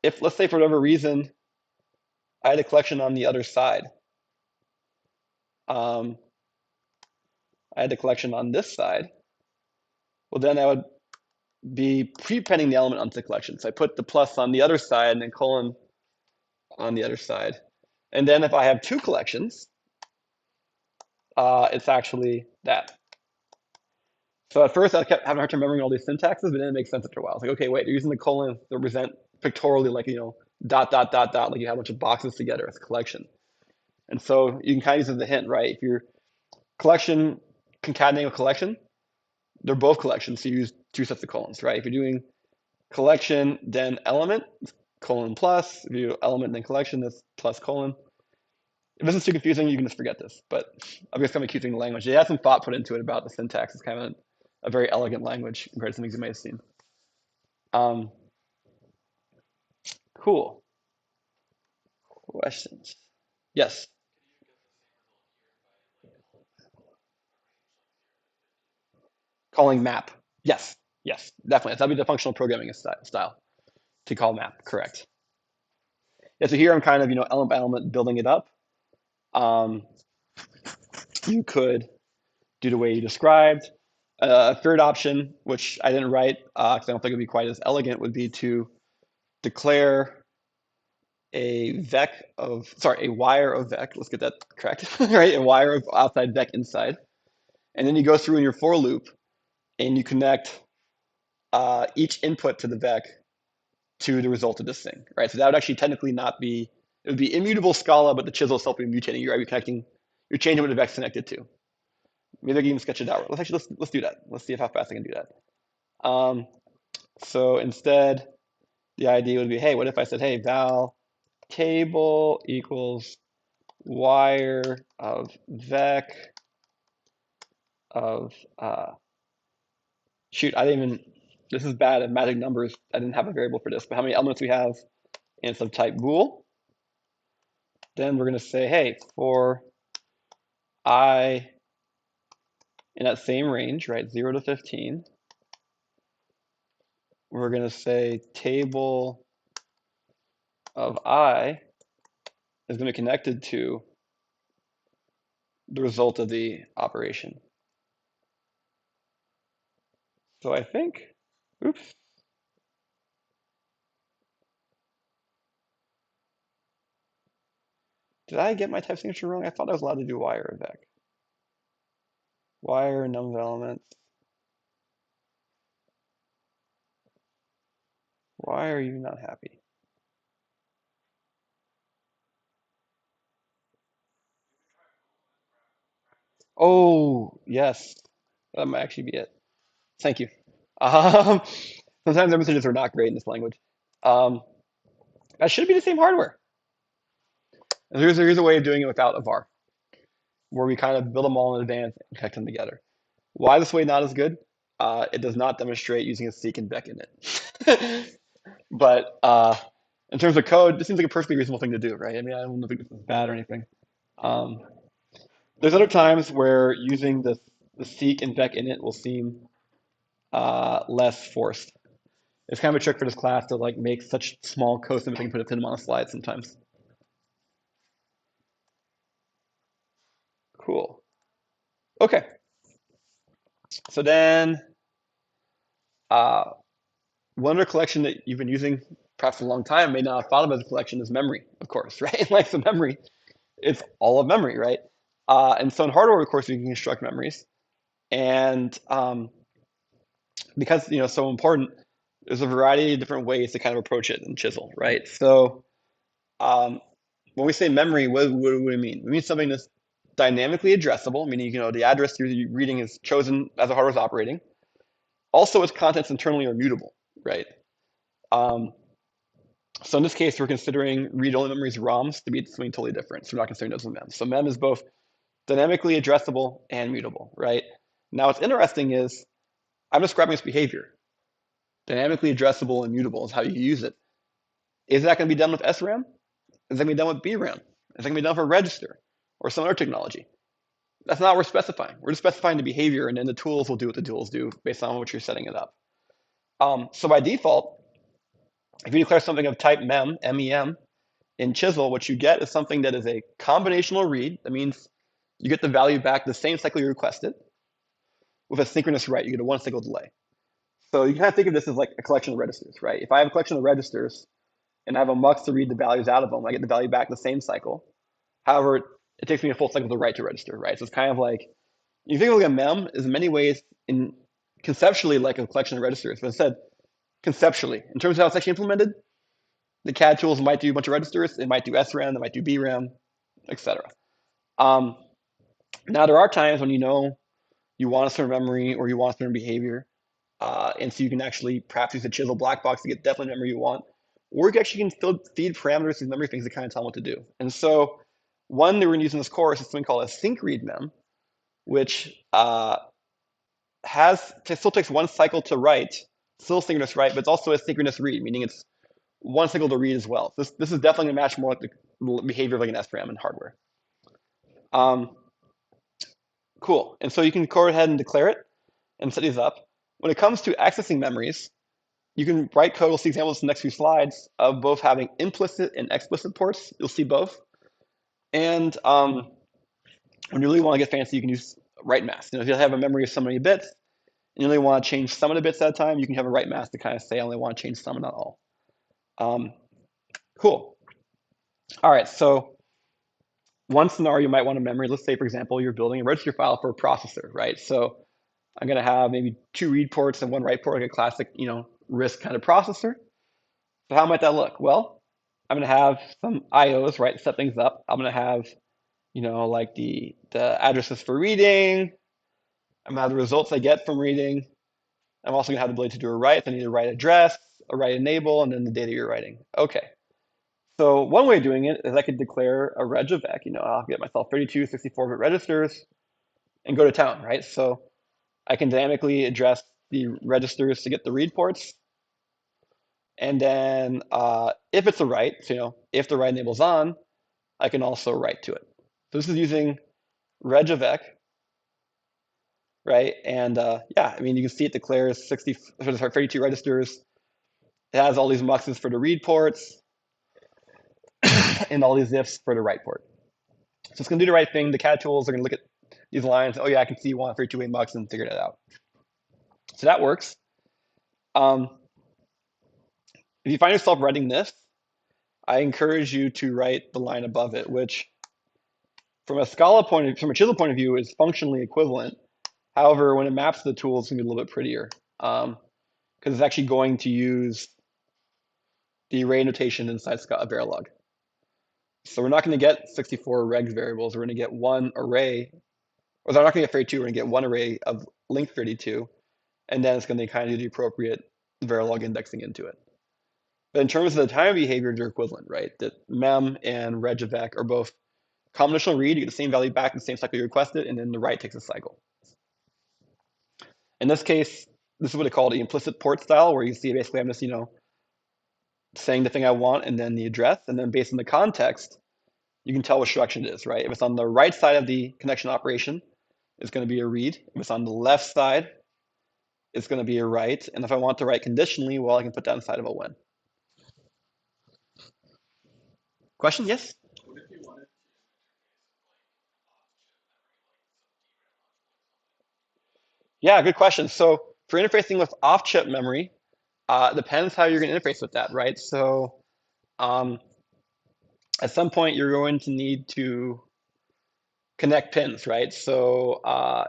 if, let's say for whatever reason, I had a collection on the other side. I had a collection on this side. Well, then I would be prepending the element onto the collection. So I put the plus on the other side and then colon on the other side. And then if I have two collections, it's actually that. So at first I kept having a hard time remembering all these syntaxes, but then it makes sense after a while. It's like, okay, wait, you're using the colon to represent pictorially, like, dot, dot, dot, dot, like you have a bunch of boxes together as a collection. And so you can kind of use it as a hint, right? If your collection concatenating a collection, they're both collections, so you use two sets of colons, right? If you're doing collection, then element, colon plus. If you do element, then collection, that's plus colon. If this is too confusing, you can just forget this, but I'm just kind of keeping the language. They had some thought put into it about the syntax. It's kind of a very elegant language compared to some things you may have seen. Cool. Questions? Yes. Calling map. Yes. Yes, definitely. That'd be the functional programming style to call map. Correct. Yeah. So here I'm kind of element by element building it up. You could do the way you described. A third option, which I didn't write because I don't think it'd be quite as elegant, would be to declare a wire of vec. Let's get that correct, right? A wire of outside vec inside, and then you go through in your for loop, and you connect each input to the vec to the result of this thing, right? So that would actually technically not be. It would be immutable Scala, but the chisel itself would be mutating. You're connecting. You're changing what the vec's connected to. Maybe I can even sketch it out. Let's do that. Let's see how fast I can do that. So instead, the idea would be, hey, what if I said, hey, val table equals wire of vec of shoot, I didn't even, this is bad at magic numbers. I didn't have a variable for this, but how many elements we have in subtype bool. Then we're going to say, hey, for I in that same range, right, 0 to 15, we're going to say table of I is going to be connected to the result of the operation. So I think, oops. Did I get my type signature wrong? I thought I was allowed to do wire vec. Wire num elements. Why are you not happy? Oh, yes. That might actually be it. Thank you. Um, sometimes our messages are not great in this language. Um, that should be the same hardware. And here's a way of doing it without a var, where we kind of build them all in advance and connect them together. Why this way not as good? It does not demonstrate using a seek and VecInit. But in terms of code, this seems like a perfectly reasonable thing to do, right? I mean, I don't think this is bad or anything. Um, there's other times where using the seek and VecInit will seem less forced. It's kind of a trick for this class to like make such small code snippets you can put them on a slide sometimes. Cool. Okay. So then one other collection that you've been using perhaps for a long time may not have thought of as a collection is memory, of course, right? Like the memory, it's all of memory, right? And so in hardware, of course, you can construct memories. And because it's so important, there's a variety of different ways to kind of approach it in Chisel, right? So um, when we say memory, what do we mean? We mean something that's dynamically addressable, meaning the address you're reading is chosen as the hardware is operating. Also, its contents internally are mutable, right? Um, so in this case, we're considering read-only memories ROMs to be something totally different. So we're not considering those as mem. So mem is both dynamically addressable and mutable, right? Now, what's interesting is I'm describing its behavior. Dynamically addressable and mutable is how you use it. Is that going to be done with SRAM? Is that going to be done with BRAM? Is that going to be done for a register or some other technology? That's not what we're specifying. We're just specifying the behavior, and then the tools will do what the tools do based on what you're setting it up. So by default, if you declare something of type mem, in Chisel, what you get is something that is a combinational read. That means you get the value back the same cycle you requested. With a synchronous write, you get a 1 cycle delay. So you can kind of think of this as like a collection of registers, right? If I have a collection of registers and I have a mux to read the values out of them, I get the value back the same cycle. However, it takes me a full cycle to write to register, right? So it's kind of like, you think of like a mem is in many ways conceptually like a collection of registers, but instead conceptually, in terms of how it's actually implemented, the CAD tools might do a bunch of registers, it might do SRAM, they might do BRAM, etc. Now there are times when you want a certain memory or you want a certain behavior, and so you can actually perhaps use a Chisel black box to get definitely memory you want, or you actually can still feed parameters to memory things to kind of tell them what to do. And so one that we're going to use in this course is something called a sync read mem, which still takes 1 cycle to write, still synchronous write, but it's also a synchronous read, meaning it's 1 cycle to read as well. This is definitely going to match more like the behavior of like an SRAM in hardware. Cool. And so you can go ahead and declare it and set these up. When it comes to accessing memories, you can write code. We'll see examples in the next few slides of both having implicit and explicit ports. You'll see both. And when you really want to get fancy, you can use write mask. If you have a memory of so many bits, and you only want to change some of the bits at a time, you can have a write mask to kind of say I only want to change some and not all. Cool. All right, so one scenario you might want a memory, let's say, for example, you're building a register file for a processor, right? So I'm going to have maybe 2 read ports and 1 write port, like a classic, RISC kind of processor. So how might that look? Well, I'm going to have some IOs, right, to set things up. I'm going to have, like the addresses for reading. I'm going to have the results I get from reading. I'm also going to have the ability to do a write. I need a write address, a write enable, and then the data you're writing. Okay. So one way of doing it is I could declare a reg of vec. I'll get myself 32, 64-bit registers and go to town, right? So I can dynamically address the registers to get the read ports. And then if it's a write, so if the write enable's on, I can also write to it. So this is using regvec, right? And yeah, I mean, you can see it declares 32 registers. It has all these muxes for the read ports and all these ifs for the write port. So it's going to do the right thing. The CAD tools are going to look at these lines. Oh yeah, I can see you want 32-way mux and figure that out. So that works. Um, if you find yourself writing this, I encourage you to write the line above it, which from a Chisel point of view is functionally equivalent. However, when it maps to the tool, it's going to be a little bit prettier because it's actually going to use the array notation inside Verilog. So we're not going to get 64 regs variables. We're going to get one array, or they're not going to get 32. We're going to get one array of length 32, and then it's going to kind of do the appropriate Verilog indexing into it. But in terms of the time behavior, they're equivalent, right? That mem and regvec are both combinational read. You get the same value back in the same cycle you requested, and then the write takes a cycle. In this case, this is what they call the implicit port style, where you see basically I'm just, saying the thing I want and then the address, and then based on the context, you can tell which direction it is, right? If it's on the right side of the connection operation, it's going to be a read. If it's on the left side, it's going to be a write. And if I want to write conditionally, well, I can put that inside of a when. Question? Yes? Yeah, good question. So for interfacing with off-chip memory, it depends how you're going to interface with that, right? So um, at some point, you're going to need to connect pins, right? So for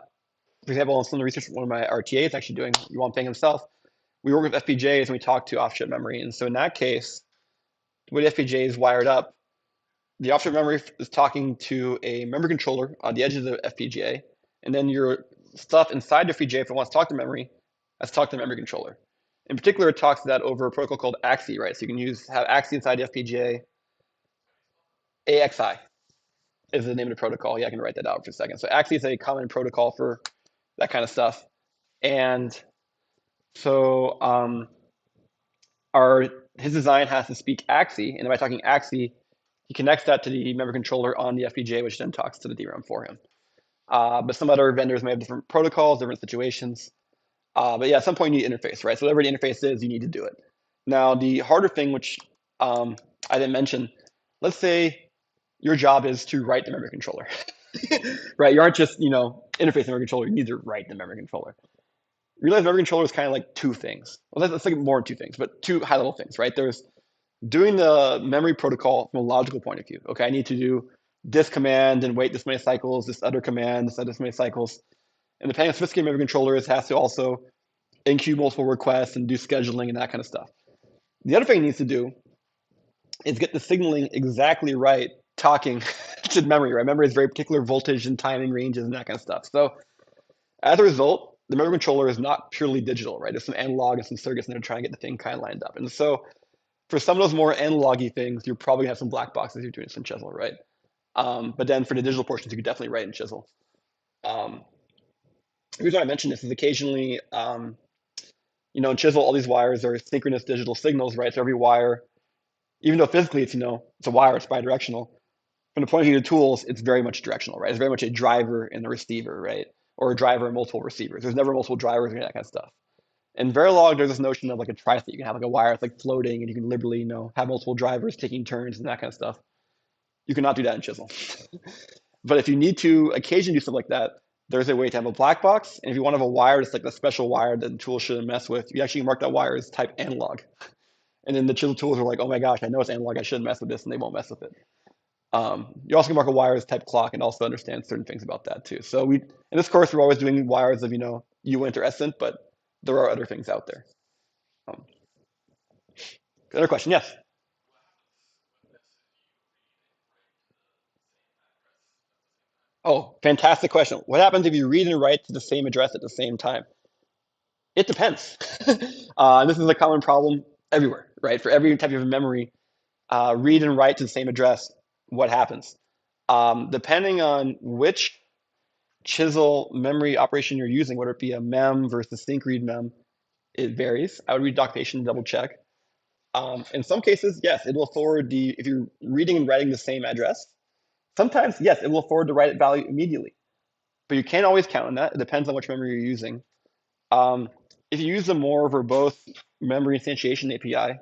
example, some of the research one of my RTA is actually doing, Yuan Peng himself, we work with FPGAs and we talk to off-chip memory. And so in that case, the way the FPGA is wired up, the off-chip memory is talking to a memory controller on the edge of the FPGA. And then your stuff inside the FPGA, if it wants to talk to memory, has to talk to the memory controller. In particular, it talks to that over a protocol called AXI, right? So you can have AXI inside the FPGA. AXI is the name of the protocol. Yeah, I can write that out for a second. So AXI is a common protocol for that kind of stuff. And so his design has to speak AXI, and by talking AXI, he connects that to the memory controller on the FPGA, which then talks to the DRAM for him. But some other vendors may have different protocols, different situations. But yeah, at some point you need interface, right? So whatever the interface is, you need to do it. Now, the harder thing, which I didn't mention, let's say your job is to write the memory controller, right? You aren't just, interface the memory controller, you need to write the memory controller. Realize memory controller is kind of like two things. Well, let's like more than two things, but two high-level things, right? There's doing the memory protocol from a logical point of view. Okay, I need to do this command and wait this many cycles, this other command, this many cycles. And depending on sophisticated memory controllers, has to also enqueue multiple requests and do scheduling and that kind of stuff. The other thing it needs to do is get the signaling exactly right, talking to memory, right? Memory is very particular voltage and timing ranges and that kind of stuff. So as a result, the memory controller is not purely digital, right? There's some analog and some circuits in there trying to get the thing kind of lined up. And so for some of those more analog-y things, you're probably gonna have some black boxes you're doing some Chisel, right? But then for the digital portions, you could definitely write in Chisel. The reason I mention this is occasionally, in Chisel, all these wires are synchronous digital signals, right? So every wire, even though physically it's a wire, it's bidirectional. From the point of view of the tools, it's very much directional, right? It's very much a driver and a receiver, right? Or a driver and multiple receivers. There's never multiple drivers or that kind of stuff. In Verilog, there's this notion of like a tri-state. You can have like a wire that's like floating, and you can liberally, have multiple drivers taking turns and that kind of stuff. You cannot do that in Chisel. But if you need to occasionally do stuff like that, there's a way to have a black box. And if you want to have a wire that's like the special wire that the tool shouldn't mess with, you actually mark that wire as type analog. And then the Chisel tools are like, oh my gosh, I know it's analog, I shouldn't mess with this, and they won't mess with it. You also can mark a wire as type clock and also understand certain things about that too. So in this course, we're always doing wires of, uint or essent, but there are other things out there. Other question, yes? Oh, fantastic question. What happens if you read and write to the same address at the same time? It depends. This is a common problem everywhere, right? For every type of memory, read and write to the same address, what happens? Depending on which Chisel memory operation you're using, whether it be a mem versus sync read mem, it varies. I would read documentation to double check. In some cases, yes, it will if you're reading and writing the same address, sometimes, yes, it will forward the write value immediately. but you can't always count on that. It depends on which memory you're using. Um, if you use the more verbose memory instantiation API,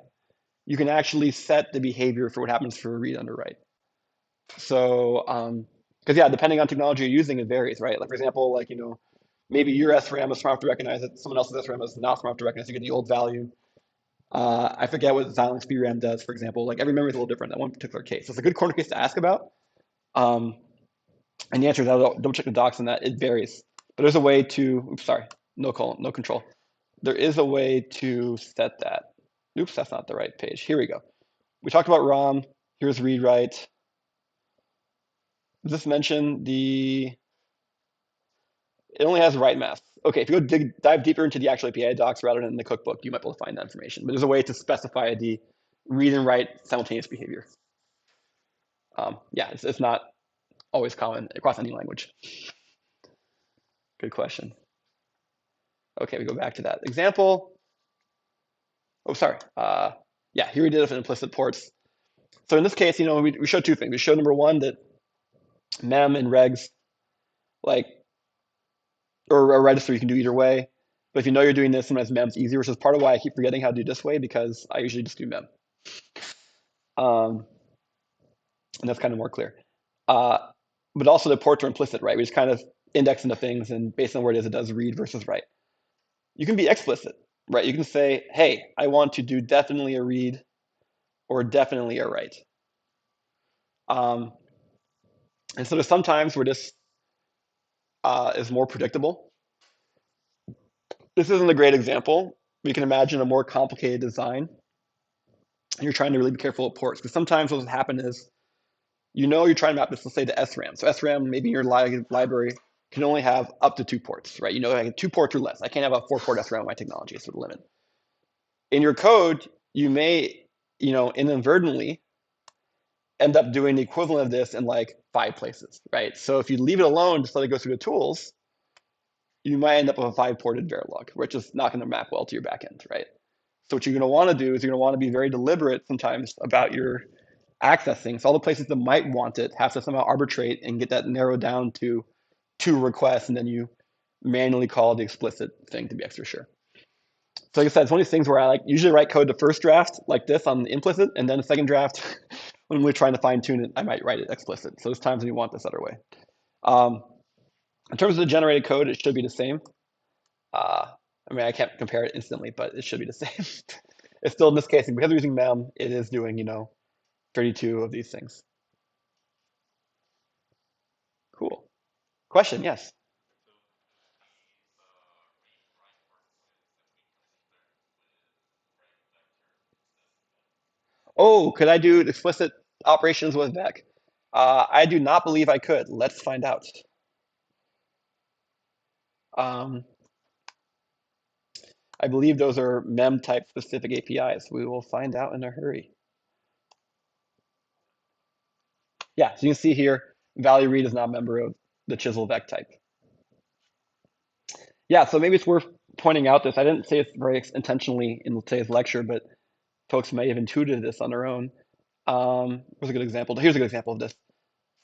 you can actually set the behavior for what happens for read under write. So, because yeah, depending on technology you're using, it varies, right? Like for example, like maybe your SRAM is smart enough to recognize it, someone else's SRAM is not smart enough to recognize. You get the old value. I forget what Xilinx VRAM does, for example. Like every memory is a little different in that one particular case. So it's a good corner case to ask about. Um, and the answer is I'll double check the docs on that. It varies, but there's a way to. Oops, sorry, no colon, no control. There is a way to set that. Oops, that's not the right page. Here we go. We talked about ROM. Here's read write. Does this mention the? It only has write math. Okay, if you go dive deeper into the actual API docs rather than the cookbook, you might be able to find that information. But there's a way to specify the read and write simultaneous behavior. Yeah, it's not always common across any language. Good question. Okay, we go back to that example. Oh, sorry. Yeah, here we did it with implicit ports. So in this case, we showed two things. We showed number one that mem and regs, like, or a register, you can do either way. But if you know you're doing this, sometimes mem's easier, which is part of why I keep forgetting how to do this way, because I usually just do mem. And that's kind of more clear. But also the ports are implicit, right? We just kind of index into things, and based on where it is, it does read versus write. You can be explicit, right? You can say, hey, I want to do definitely a read or definitely a write. And so there's some times where this is more predictable. This isn't a great example. We can imagine a more complicated design. And you're trying to really be careful of ports, because sometimes what will happen is, you're trying to map this, let's say, to SRAM. So SRAM, maybe in your library, can only have up to 2 ports, right? I have 2 ports or less. I can't have a 4-port SRAM in my technology. It's the limit. In your code, you may, inadvertently end up doing the equivalent of this in like 5 places, right? So if you leave it alone, just let it go through the tools, you might end up with a 5-ported Verilog, which is not going to map well to your backend, right? So what you're going to want to do is you're going to want to be very deliberate sometimes about your accessing. So all the places that might want it have to somehow arbitrate and get that narrowed down to 2 requests, and then you manually call the explicit thing to be extra sure. So like I said, it's one of these things where I usually write code the first draft like this on the implicit, and then the second draft, when we're trying to fine tune it, I might write it explicit. So there's times when you want this other way. In terms of the generated code, it should be the same. I mean, I can't compare it instantly, but it should be the same. It's still, in this case, because we're using mem, it is doing, 32 of these things. Cool. Question, yes. Oh, could I do explicit operations with Vec? I do not believe I could. Let's find out. Um, I believe those are mem type specific APIs. We will find out in a hurry. Yeah, so you can see here, value read is not a member of the Chisel Vec type. Yeah, so maybe it's worth pointing out this. I didn't say it very intentionally in today's lecture, but folks may have intuited this on their own. Here's a good example. Here's a good example of this.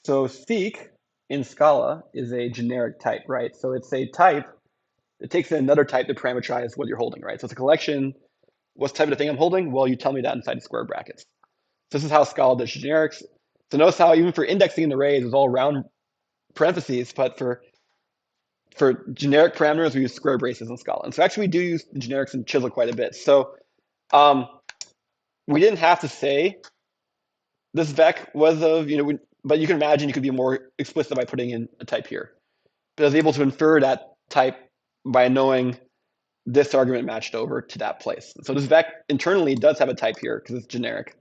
So seek in Scala is a generic type, right? So it's a type. It takes in another type to parameterize what you're holding, right? So it's a collection. What's the type of the thing I'm holding? Well, you tell me that inside square brackets. So this is how Scala does generics. So notice how even for indexing in arrays, it's all round parentheses, but for generic parameters, we use square braces in Scala. And so actually we do use generics in Chisel quite a bit. So we didn't have to say this vec was of, but you can imagine you could be more explicit by putting in a type here. But I was able to infer that type by knowing this argument matched over to that place. So this vec internally does have a type here because it's generic.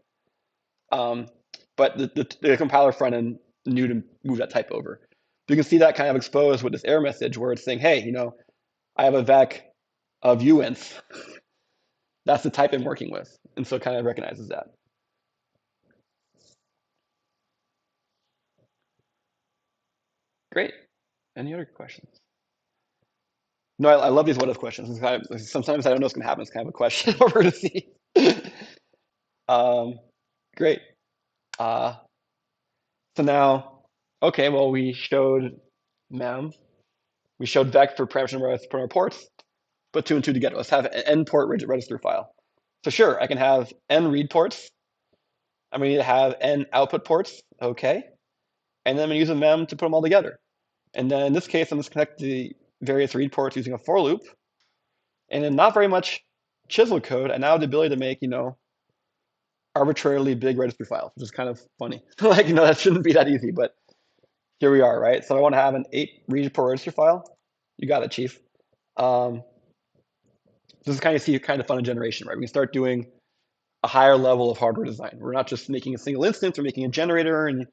But the compiler front end knew to move that type over. You can see that kind of exposed with this error message where it's saying, hey, I have a vec of uints. That's the type I'm working with. And so it kind of recognizes that. Great. Any other questions? No, I love these what if questions. Sometimes I don't know what's going to happen. It's kind of a question over to see. Great. So now, okay, well, we showed mem. We showed Vec for parameterized program ports, put two and two together. Let's have an N port register file. So sure, I can have N read ports. I'm going to need to have N output ports. Okay. And then I'm going to use a mem to put them all together. And then in this case, I'm just connect the various read ports using a for loop. And then not very much chisel code. I now have the ability to make, arbitrarily big registry files, which is kind of funny. Like, that shouldn't be that easy, but here we are, right? So I want to have an 8 read per register file. You got it, Chief. This is kind of fun in generation, right? We can start doing a higher level of hardware design. We're not just making a single instance, we're making a generator. And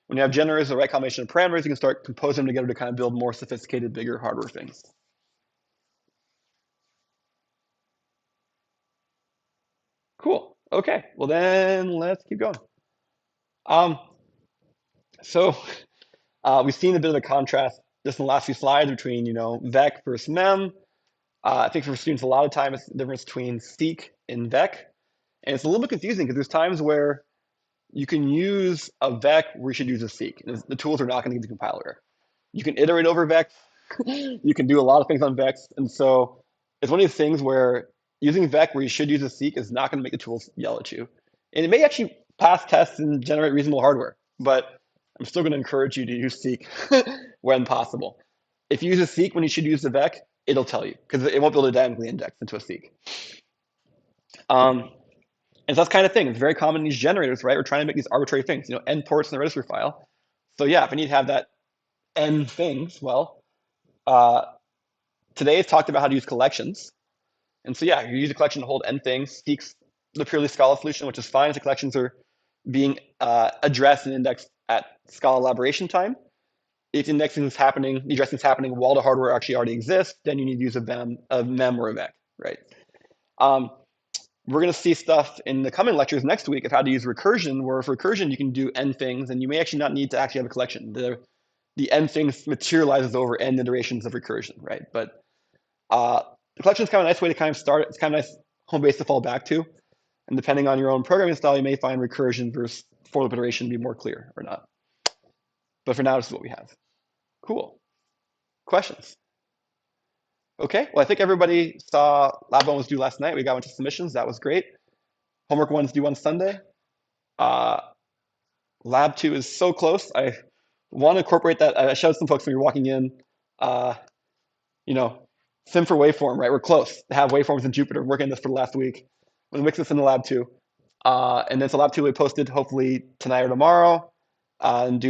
when you have generators, the right combination of parameters, you can start composing them together to kind of build more sophisticated, bigger hardware things. Cool. Okay. Well, then let's keep going. So we've seen a bit of a contrast just in the last few slides between, Vec versus Mem. I think for students, a lot of time it's the difference between Seek and Vec. And it's a little bit confusing because there's times where you can use a Vec where you should use a Seek. And the tools are not going to give you compiler. You can iterate over Vecs. You can do a lot of things on Vecs. And so it's one of these things where using Vec where you should use a Seek is not going to make the tools yell at you. And it may actually pass tests and generate reasonable hardware, but I'm still going to encourage you to use Seek when possible. If you use a Seek when you should use the Vec, it'll tell you because it won't be able to dynamically index into a Seek. And so that's kind of thing. It's very common in these generators, right? We're trying to make these arbitrary things, N ports in the registry file. So yeah, if I need to have that N things, well, today it's talked about how to use collections. And so yeah, you use a collection to hold N things. Seek's the purely Scala solution, which is fine if the collections are being addressed and indexed at Scala elaboration time. If indexing is happening, the addressing is happening while the hardware actually already exists, then you need to use a mem or a vec, right? We're going to see stuff in the coming lectures next week of how to use recursion, where for recursion you can do N things, and you may actually not need to actually have a collection. The N things materializes over N iterations of recursion, right? But the collection is kind of a nice way to kind of start. It's kind of a nice home base to fall back to. And depending on your own programming style, you may find recursion versus for loop iteration to be more clear or not. But for now, this is what we have. Cool. Questions? Okay, well, I think everybody saw Lab 1 was due last night. We got a bunch of submissions. That was great. Homework 1's due on Sunday. Lab 2 is so close. I want to incorporate that. I showed some folks when you're walking in, sim for waveform, right? We're close to have waveforms in Jupyter. I'm working on this for the last week. I'm going to mix this in the Lab 2. And then so Lab 2 will be posted hopefully tonight or tomorrow. And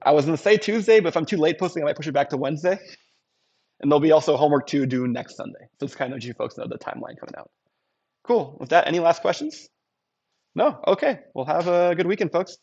I was going to say Tuesday, but if I'm too late posting, I might push it back to Wednesday. And there'll be also homework 2 due next Sunday. So it's kind of you folks know the timeline coming out. Cool. With that, any last questions? No? Okay. Well, have a good weekend, folks.